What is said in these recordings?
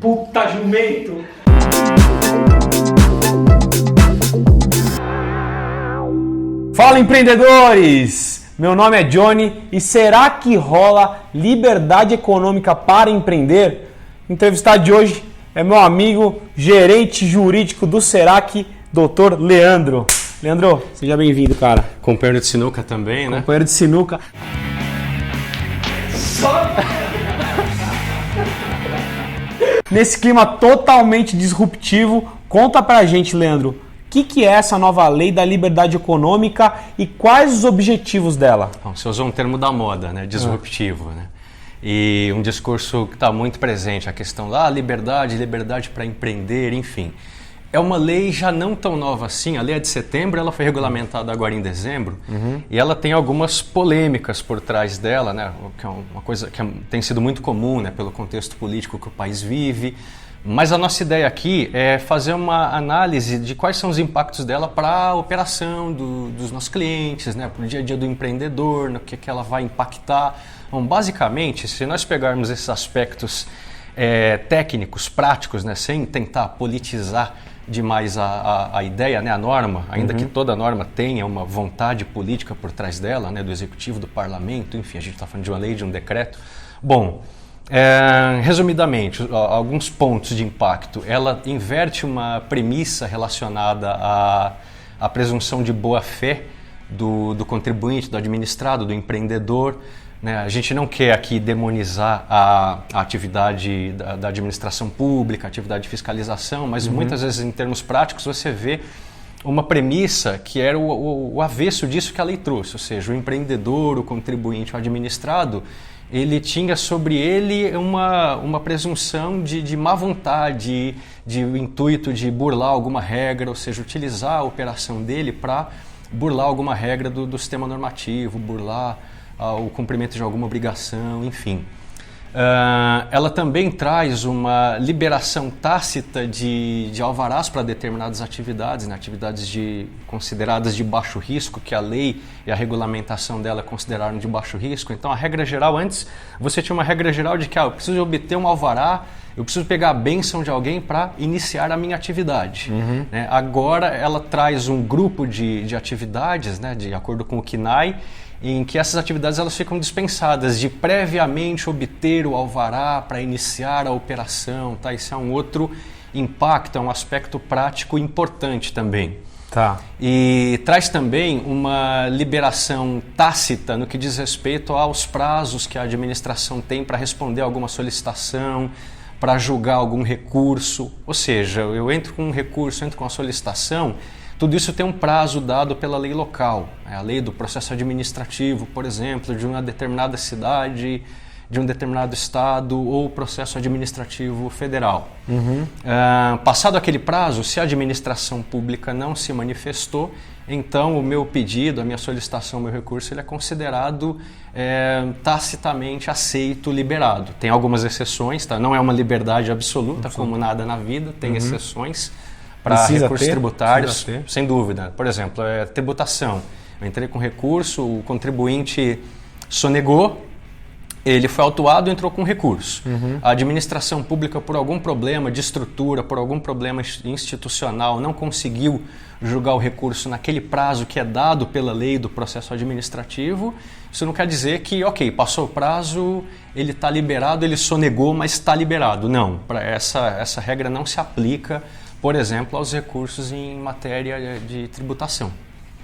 Puta jumento! Fala, empreendedores! Meu nome é Johnny e será que rola liberdade econômica para empreender? O entrevistado de hoje é meu amigo, gerente jurídico do Serac, Dr. Leandro. Leandro, seja bem-vindo, cara. Companheiro de sinuca também, né? Companheiro de sinuca. Nesse clima totalmente disruptivo, conta pra gente, Leandro, o que é essa nova lei da liberdade econômica e quais os objetivos dela? Bom, você usou um termo da moda, né? Disruptivo, né? E um discurso que está muito presente, a questão da liberdade para empreender, enfim. É uma lei já não tão nova assim, a lei é de setembro, ela foi regulamentada agora em dezembro, e ela tem algumas polêmicas por trás dela, né? Que é uma coisa que tem sido muito comum, né? Pelo contexto político que o país vive. Mas a nossa ideia aqui é fazer uma análise de quais são os impactos dela para a operação dos nossos clientes, né? Para o dia a dia do empreendedor, no que ela vai impactar. Bom, basicamente, se nós pegarmos esses aspectos técnicos, práticos, né? Sem tentar politizar demais a ideia, né? A norma, ainda que toda norma tenha uma vontade política por trás dela, né? Do executivo, do parlamento, enfim, a gente está falando de uma lei, de um decreto. Bom, resumidamente, alguns pontos de impacto. Ela inverte uma premissa relacionada à presunção de boa-fé do contribuinte, do administrado, do empreendedor, né? A gente não quer aqui demonizar a atividade da administração pública, a atividade de fiscalização, mas muitas vezes, em termos práticos, você vê uma premissa que era o avesso disso que a lei trouxe, ou seja, o empreendedor, o contribuinte, o administrado, ele tinha sobre ele uma presunção de má vontade, de intuito de burlar alguma regra, ou seja, utilizar a operação dele para burlar alguma regra do sistema normativo, burlar o cumprimento de alguma obrigação, enfim. Ela também traz uma liberação tácita de alvarás para determinadas atividades, né? Atividades consideradas de baixo risco, que a lei e a regulamentação dela consideraram de baixo risco. Então, a regra geral, antes você tinha uma regra geral de que eu preciso obter um alvará, eu preciso pegar a bênção de alguém para iniciar a minha atividade. Né? Agora, ela traz um grupo de atividades, né? De acordo com o CNAE, em que essas atividades elas ficam dispensadas de previamente obter o alvará para iniciar a operação. Tá? Isso é um outro impacto, é um aspecto prático importante também. Tá. E traz também uma liberação tácita no que diz respeito aos prazos que a administração tem para responder a alguma solicitação, para julgar algum recurso. Ou seja, eu entro com um recurso, entro com a solicitação, tudo isso tem um prazo dado pela lei local, a lei do processo administrativo, por exemplo, de uma determinada cidade, de um determinado estado ou processo administrativo federal. Passado aquele prazo, se a administração pública não se manifestou, então o meu pedido, a minha solicitação, o meu recurso, ele é considerado tacitamente aceito, liberado. Tem algumas exceções, tá? Não é uma liberdade absoluta, como nada na vida, tem exceções. Para recursos tributários, sem dúvida. Por exemplo, tributação. Eu entrei com recurso, o contribuinte sonegou, ele foi autuado e entrou com recurso. A administração pública, por algum problema de estrutura, por algum problema institucional, não conseguiu julgar o recurso naquele prazo que é dado pela lei do processo administrativo. Isso não quer dizer que, ok, passou o prazo, ele está liberado, ele sonegou, mas está liberado. Não, essa regra não se aplica, por exemplo, aos recursos em matéria de tributação.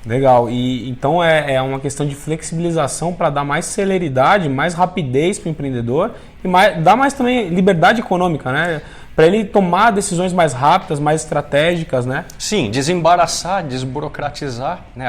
Legal. E então é uma questão de flexibilização para dar mais celeridade, mais rapidez para o empreendedor e dar mais também liberdade econômica, né? Para ele tomar decisões mais rápidas, mais estratégicas, né? Sim, desembaraçar, desburocratizar, né?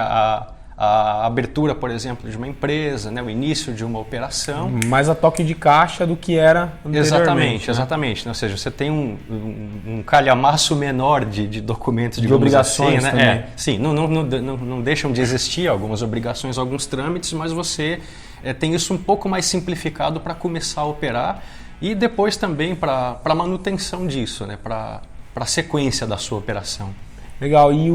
A abertura, por exemplo, de uma empresa, né? O início de uma operação. Mais a toque de caixa do que era anteriormente. Exatamente. Ou seja, você tem um calhamaço menor de documentos, de obrigações, assim, né? Sim, não deixam de existir algumas obrigações, alguns trâmites, mas você tem isso um pouco mais simplificado para começar a operar e depois também para a manutenção disso, né? Para a sequência da sua operação. Legal. E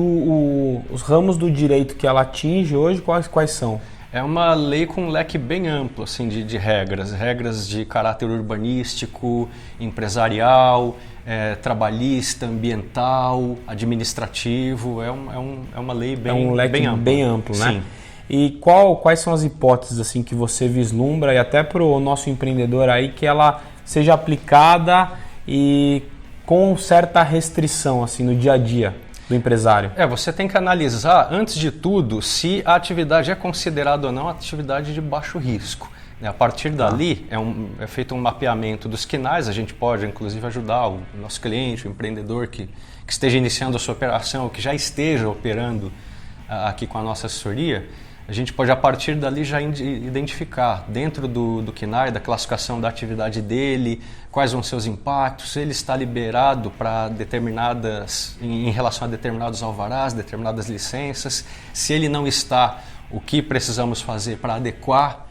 os ramos do direito que ela atinge hoje, quais são? É uma lei com um leque bem amplo assim, de regras de caráter urbanístico, empresarial, trabalhista, ambiental, administrativo. É uma lei bem, um leque bem amplo. Bem amplo, né? Sim. E quais são as hipóteses assim que você vislumbra e até para o nosso empreendedor aí que ela seja aplicada e com certa restrição assim no dia a dia do empresário? Você tem que analisar, antes de tudo, se a atividade é considerada ou não atividade de baixo risco. A partir dali, é feito um mapeamento dos quinais, a gente pode, inclusive, ajudar o nosso cliente, o empreendedor que esteja iniciando a sua operação, ou que já esteja operando aqui com a nossa assessoria. A gente pode, a partir dali, já identificar dentro do KINAI, da classificação da atividade dele, quais vão ser os impactos, se ele está liberado para em relação a determinados alvarás, determinadas licenças, se ele não está, o que precisamos fazer para adequar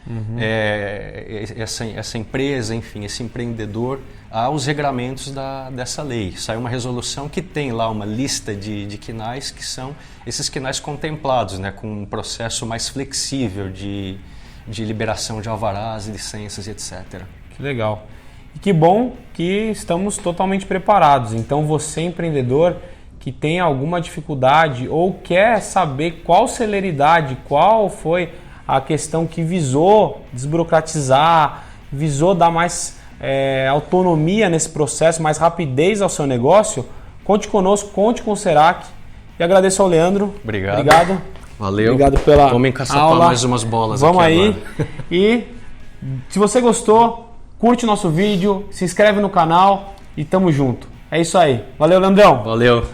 essa empresa, enfim, esse empreendedor aos regramentos dessa lei. Saiu uma resolução que tem lá uma lista de quinais que são esses quinais contemplados, né, com um processo mais flexível de liberação de alvarás, licenças e etc. Que legal. E que bom que estamos totalmente preparados. Então você, empreendedor, que tem alguma dificuldade ou quer saber qual celeridade, qual foi a questão que visou desburocratizar, visou dar mais autonomia nesse processo, mais rapidez ao seu negócio, conte conosco, conte com o Serac. E agradeço ao Leandro. Obrigado. Valeu. Obrigado pela Vamos encaçapar aula. Mais umas bolas. Vamos aqui aí. Agora. E se você gostou, curte o nosso vídeo, se inscreve no canal e tamo junto. É isso aí. Valeu, Leandrão. Valeu.